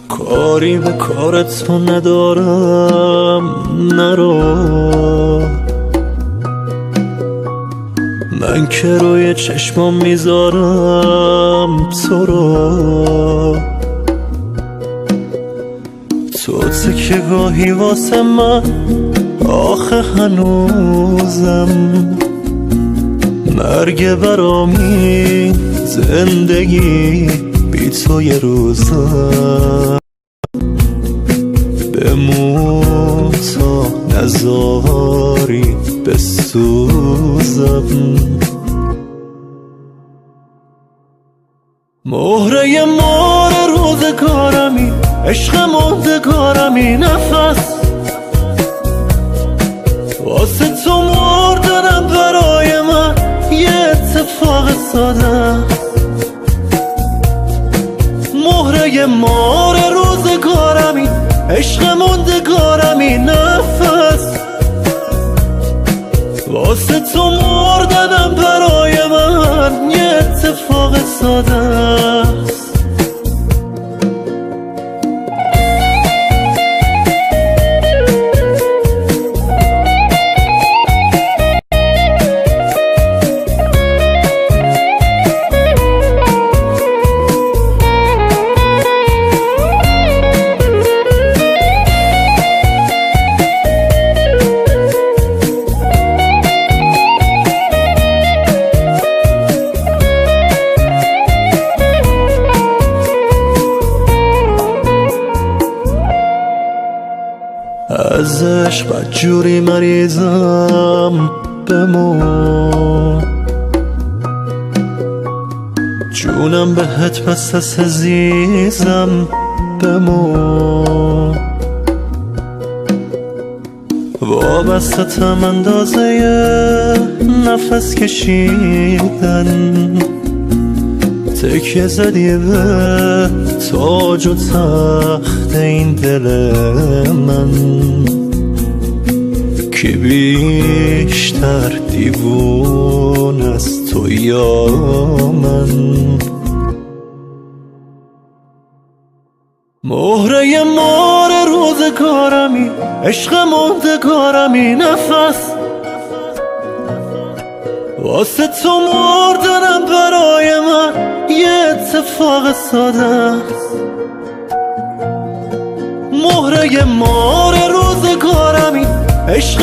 کاری به کارت ندارم، نرو. من که روی چشمام میذارم تو رو. تو که گاهی واسه من آخه هنوزم مرگ برامی، زندگی بی تو یه روزم. بمون تا نزاری بسوزم. مهره مار روزگارمی، عشق مردگارمی، نفس واسه تو مردنم برای من یه اتفاق ساده. مهره مار روزگارمی، عشق مردگارمی، نفس واسه تو مردنم برای من یه اتفاق ساده است. از عشق بدجوری مریضم، بمون جونم بهت بس از عزیزم، بمون وابستم اندازه نفس کشیدن. تکیه زدی به تاج و تخت این دل من، که بیشتر دیوون از تو یا من. مهره مار روزگارمی، عشق مردگارمی، نفس واسه تو مردنم برای من یه اتفاق ساده است. مهره مار روزگارمی، عشق